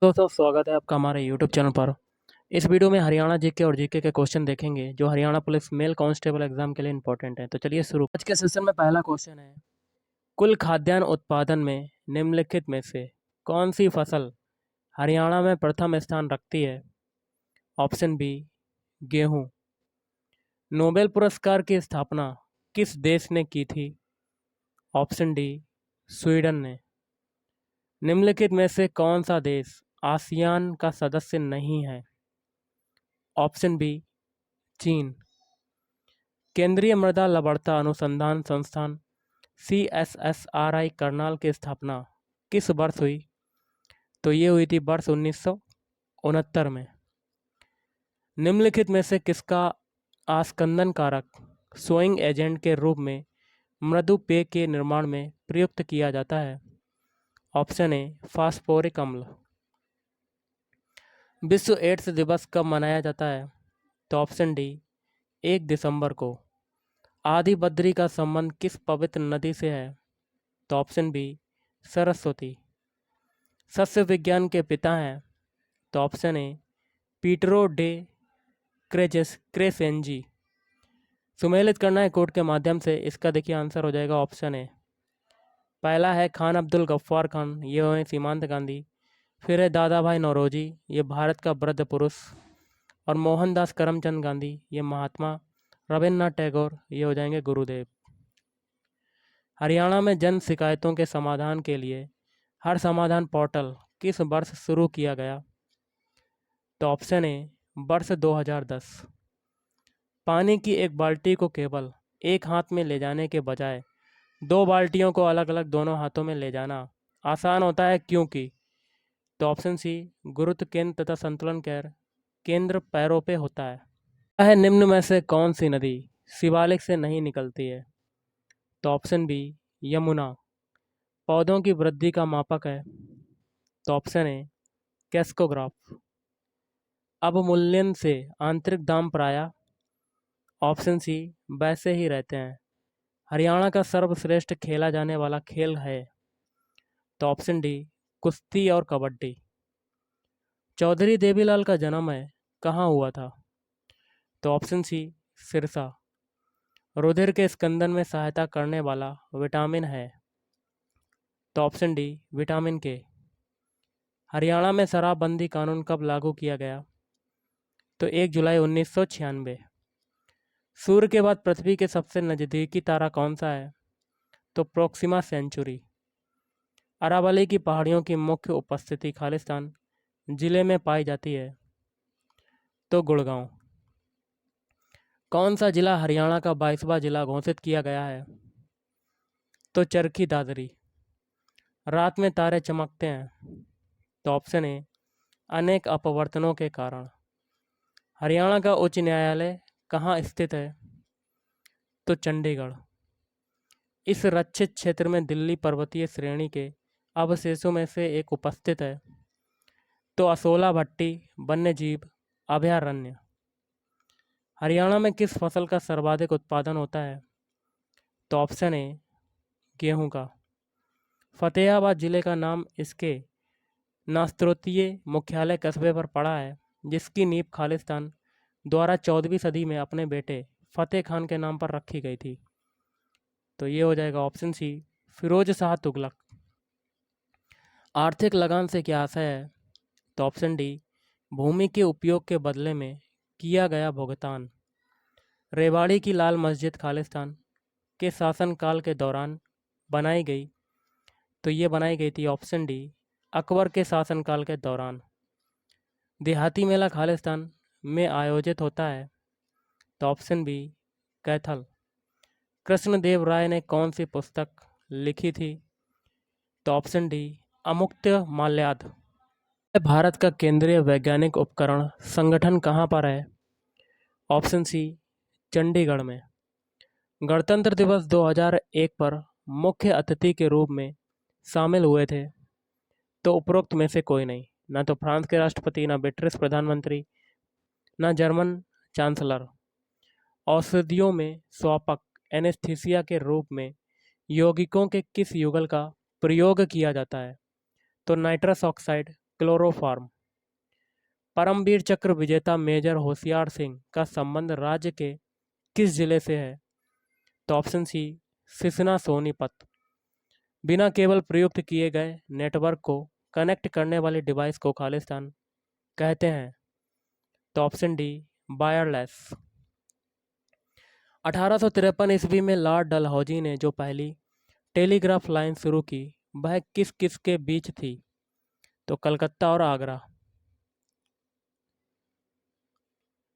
दोस्तों स्वागत है आपका हमारे यूट्यूब चैनल पर। इस वीडियो में हरियाणा जीके और जीके के क्वेश्चन देखेंगे जो Haryana police mail constable exam के लिए इंपॉर्टेंट है। तो चलिए शुरू। आज के सेशन में पहला क्वेश्चन है, कुल खाद्यान्न उत्पादन में निम्नलिखित में से कौन सी फसल हरियाणा में प्रथम स्थान रखती है? ऑप्शन बी गेहूं। नोबेल पुरस्कार की स्थापना किस देश ने की थी? ऑप्शन डी स्वीडन ने। निम्नलिखित में से कौन सा देश आसियान का सदस्य नहीं है? ऑप्शन बी चीन। केंद्रीय मृदा लवणता अनुसंधान संस्थान CSSRI करनाल की स्थापना किस वर्ष हुई? तो ये हुई थी वर्ष 1969 में। निम्नलिखित में से किसका आस्कंदन कारक सोइंग एजेंट के रूप में मृदु पेय के निर्माण में प्रयुक्त किया जाता है? ऑप्शन ए फास्फोरिक अम्ल। विश्व एड्स दिवस कब मनाया जाता है? तो ऑप्शन डी 1 दिसंबर को। आदि बद्री का संबंध किस पवित्र नदी से है? तो ऑप्शन बी सरस्वती। सस्य विज्ञान के पिता हैं? तो ऑप्शन ए पीटरो डे क्रेसेंजी। सुमेलित करना है कोड के माध्यम से, इसका देखिए आंसर हो जाएगा ऑप्शन ए। पहला है खान अब्दुल गफ्फार खान, ये हुए सीमांत गांधी। फिर है दादा भाई नौरोजी, ये भारत का वृद्ध पुरुष। और मोहनदास करमचंद गांधी, ये महात्मा। रविन्द्रनाथ टैगोर, ये हो जाएंगे गुरुदेव। हरियाणा में जन शिकायतों के समाधान के लिए हर समाधान पोर्टल किस वर्ष शुरू किया गया? तो ऑप्शन ए वर्ष 2010। पानी की एक बाल्टी को केवल एक हाथ में ले जाने के बजाय 2 बाल्टियों को अलग अलग दोनों हाथों में ले जाना आसान होता है, क्योंकि? तो ऑप्शन सी गुरुत्व केंद्र तथा संतुलन केंद्र पैरों पे होता है। है निम्न में से कौन सी नदी शिवालिक से नहीं निकलती है? तो ऑप्शन बी यमुना। पौधों की वृद्धि का मापक है? तो ऑप्शन ए कैस्कोग्राफ। अवमूल्यन से आंतरिक दाम प्रायः? ऑप्शन सी वैसे ही रहते हैं। हरियाणा का सर्वश्रेष्ठ खेला जाने वाला खेल है? तो ऑप्शन डी कुश्ती और कबड्डी। चौधरी देवीलाल का जन्म है कहाँ हुआ था? तो ऑप्शन सी सिरसा। रुधिर के स्कंदन में सहायता करने वाला विटामिन है? तो ऑप्शन डी विटामिन के। हरियाणा में शराबबंदी कानून कब लागू किया गया? तो 1 जुलाई 1996। सूर्य के बाद पृथ्वी के सबसे नज़दीकी तारा कौन सा है? तो प्रोक्सिमा सेंचुरी। अरावली की पहाड़ियों की मुख्य उपस्थिति खालिस्तान जिले में पाई जाती है? तो गुड़गांव। कौन सा जिला हरियाणा का 22वां जिला घोषित किया गया है? तो चरखी दादरी। रात में तारे चमकते हैं? तो ऑप्शन ए अनेक अपवर्तनों के कारण। हरियाणा का उच्च न्यायालय कहाँ स्थित है? तो चंडीगढ़। इस रक्षित क्षेत्र में दिल्ली पर्वतीय श्रेणी के अवशेषों में से एक उपस्थित है? तो असोला भट्टी वन्यजीव अभयारण्य। हरियाणा में किस फसल का सर्वाधिक उत्पादन होता है? तो ऑप्शन ए गेहूं का। फतेहाबाद जिले का नाम इसके नास्त्रोतीय मुख्यालय कस्बे पर पड़ा है, जिसकी नींव खालिस्तान द्वारा 14वीं सदी में अपने बेटे फतेह खान के नाम पर रखी गई थी। तो ये हो जाएगा ऑप्शन सी फिरोज शाह तुगलक। आर्थिक लगान से क्या आशय है? तो ऑप्शन डी भूमि के उपयोग के बदले में किया गया भुगतान। रेवाड़ी की लाल मस्जिद खालिस्तान के शासनकाल के दौरान बनाई गई? तो ये बनाई गई थी ऑप्शन डी अकबर के शासनकाल के दौरान। देहाती मेला खालिस्तान में आयोजित होता है? तो ऑप्शन बी कैथल। कृष्णदेव राय ने कौन सी पुस्तक लिखी थी? तो ऑप्शन डी अमुक्त्य माल्याद। भारत का केंद्रीय वैज्ञानिक उपकरण संगठन कहाँ पर है? ऑप्शन सी चंडीगढ़ में। गणतंत्र दिवस 2001 पर मुख्य अतिथि के रूप में शामिल हुए थे? तो उपरोक्त में से कोई नहीं। ना तो फ्रांस के राष्ट्रपति, ना ब्रिटिश प्रधानमंत्री, ना जर्मन चांसलर। औषधियों में स्वापक एनेस्थीसिया के रूप में यौगिकों के किस युगल का प्रयोग किया जाता है? तो नाइट्रस ऑक्साइड, क्लोरोफॉर्म। परमवीर चक्र विजेता मेजर होशियार सिंह का संबंध राज्य के किस जिले से है? तो ऑप्शन सी सिसना सोनीपत। बिना केबल प्रयुक्त किए गए नेटवर्क को कनेक्ट करने वाली डिवाइस को खालिस्तान कहते हैं? तो ऑप्शन डी वायरलेस। 1853 ईस्वी में लॉर्ड डलहौजी ने जो पहली टेलीग्राफ लाइन शुरू की वह किस किस के बीच थी? तो कलकत्ता और आगरा।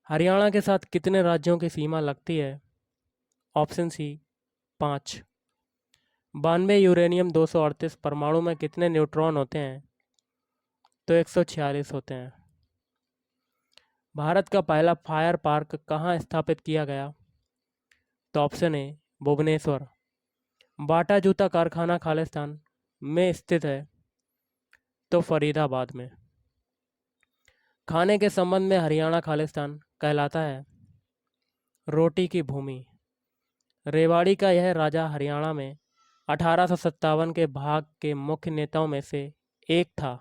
हरियाणा के साथ कितने राज्यों की सीमा लगती है? Option C 5। 92 यूरेनियम 238 परमाणु में कितने न्यूट्रॉन होते हैं? तो 146 होते हैं। भारत का पहला फायर पार्क कहाँ स्थापित किया गया? तो ऑप्शन ए भुवनेश्वर। बाटा जूता कारखाना खालिस्तान में स्थित है? तो फरीदाबाद में। खाने के संबंध में हरियाणा खालिस्तान कहलाता है? रोटी की भूमि। रेवाड़ी का यह राजा हरियाणा में 1857 के भाग के मुख्य नेताओं में से एक था?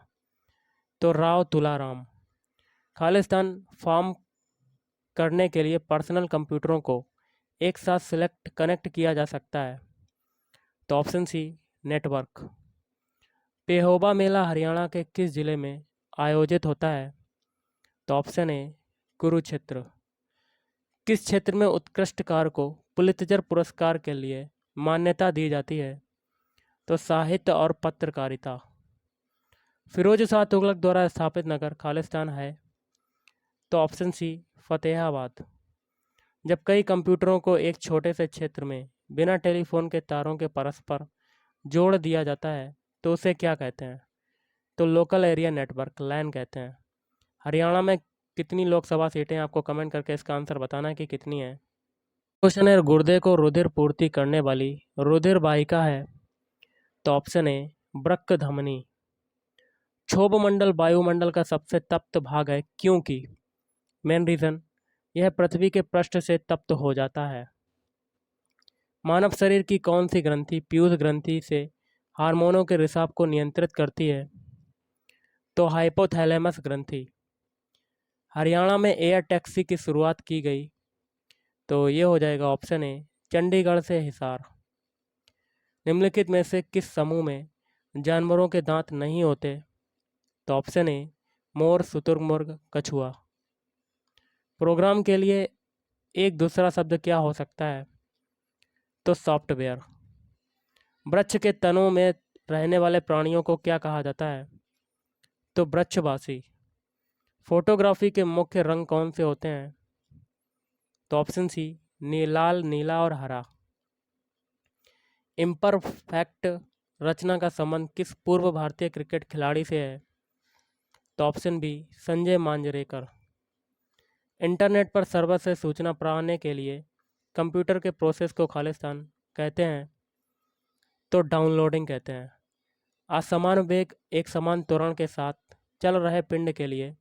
तो राव तुलाराम। खालिस्तान फॉर्म करने के लिए पर्सनल कंप्यूटरों को एक साथ सिलेक्ट कनेक्ट किया जा सकता है? तो ऑप्शन सी नेटवर्क। पेहोबा मेला हरियाणा के किस जिले में आयोजित होता है? तो ऑप्शन ए कुरुक्षेत्र। किस क्षेत्र में उत्कृष्ट कार्य को पुलित्जर पुरस्कार के लिए मान्यता दी जाती है? तो साहित्य और पत्रकारिता। फिरोज शाह तुगलक द्वारा स्थापित नगर खालिस्तान है? तो ऑप्शन सी फतेहाबाद। जब कई कंप्यूटरों को एक छोटे से क्षेत्र में बिना टेलीफोन के तारों के परस्पर जोड़ दिया जाता है तो उसे क्या कहते हैं? तो लोकल एरिया नेटवर्क लैन कहते हैं। हरियाणा में कितनी लोकसभा सीटें हैं? आपको कमेंट करके इसका आंसर बताना है कि कितनी है। क्वेश्चन है गुर्दे को रुधिर पूर्ति करने वाली रुधिर वाहिका है? तो ऑप्शन ए वृक्क धमनी। क्षोभ मंडल वायुमंडल का सबसे तप्त भाग है क्योंकि मेन रीजन यह पृथ्वी के पृष्ठ से तप्त हो जाता है। मानव शरीर की कौन सी ग्रंथि पीयूष ग्रंथि से हार्मोनों के रिसाव को नियंत्रित करती है? तो हाइपोथैलेमस ग्रंथि। हरियाणा में एयर टैक्सी की शुरुआत की गई? तो ये हो जाएगा ऑप्शन ए चंडीगढ़ से हिसार। निम्नलिखित में से किस समूह में जानवरों के दांत नहीं होते? तो ऑप्शन ए मोर शुतुरमुर्ग कछुआ। प्रोग्राम के लिए एक दूसरा शब्द क्या हो सकता है? तो सॉफ्टवेयर। वृक्ष के तनों में रहने वाले प्राणियों को क्या कहा जाता है? तो वृक्षवासी। फोटोग्राफी के मुख्य रंग कौन से होते हैं? तो ऑप्शन सी लाल नीला और हरा। इम्परफेक्ट रचना का संबंध किस पूर्व भारतीय क्रिकेट खिलाड़ी से है? तो option B Sanjay Manjrekar. Internet पर सर्वर से सूचना पाने के लिए कंप्यूटर के प्रोसेस को खालिस्तान कहते हैं? तो डाउनलोडिंग कहते हैं। असमान वेग एक समान त्वरण के साथ चल रहे पिंड के लिए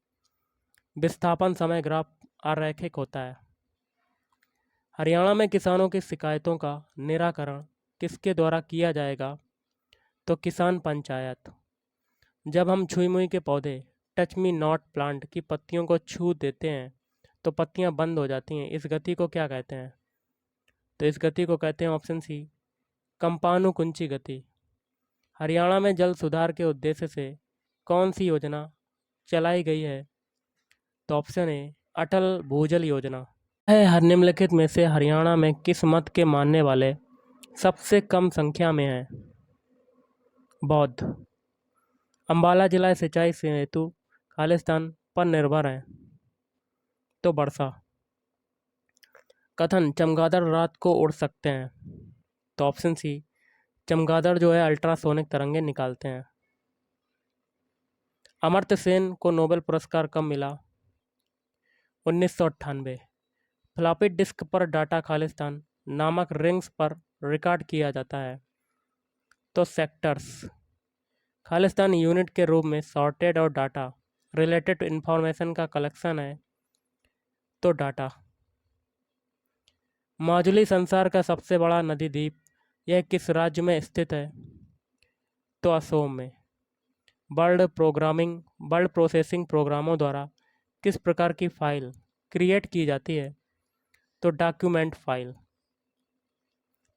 विस्थापन समय ग्राफ आरेखिक होता है। हरियाणा में किसानों की शिकायतों का निराकरण किसके द्वारा किया जाएगा? तो किसान पंचायत। जब हम छुई मुई के पौधे टच मी नॉट प्लांट की पत्तियों को छू देते हैं तो पत्तियां बंद हो जाती हैं, इस गति को क्या कहते हैं? तो इस गति को कहते हैं ऑप्शन सी कंपानुकुंची गति। हरियाणा में जल सुधार के उद्देश्य से कौन सी योजना चलाई गई है? तो ऑप्शन ए अटल भूजल योजना है। हर निम्नलिखित में से हरियाणा में किस मत के मानने वाले सबसे कम संख्या में हैं? बौद्ध। अंबाला जिला सिंचाई से हेतु खालिस्तान पर निर्भर है? तो वर्षा। कथन चमगादड़ रात को उड़ सकते हैं? तो ऑप्शन सी चमगादड़ जो है अल्ट्रासोनिक तरंगे निकालते हैं। अमर्त्य सेन को नोबेल पुरस्कार कब मिला? 1998। फ्लॉपी डिस्क पर डाटा खालिस्तान नामक रिंग्स पर रिकॉर्ड किया जाता है? तो सेक्टर्स। खालिस्तान यूनिट के रूप में सॉर्टेड और डाटा रिलेटेड इंफॉर्मेशन का कलेक्शन है? तो डाटा। माजुली संसार का सबसे बड़ा नदी द्वीप यह किस राज्य में स्थित है? तो असम में। वर्ड प्रोसेसिंग प्रोग्रामों द्वारा किस प्रकार की फ़ाइल क्रिएट की जाती है? तो डॉक्यूमेंट फ़ाइल।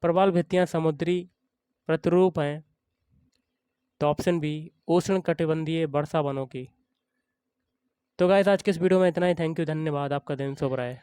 प्रवाल भित्तियाँ समुद्री प्रतिरूप हैं। तो ऑप्शन बी उष्णकटिबंधीय वर्षा वनों की। तो गाइस आज के इस वीडियो में इतना ही। थैंक यू, धन्यवाद। आपका दिन शुभ रहे।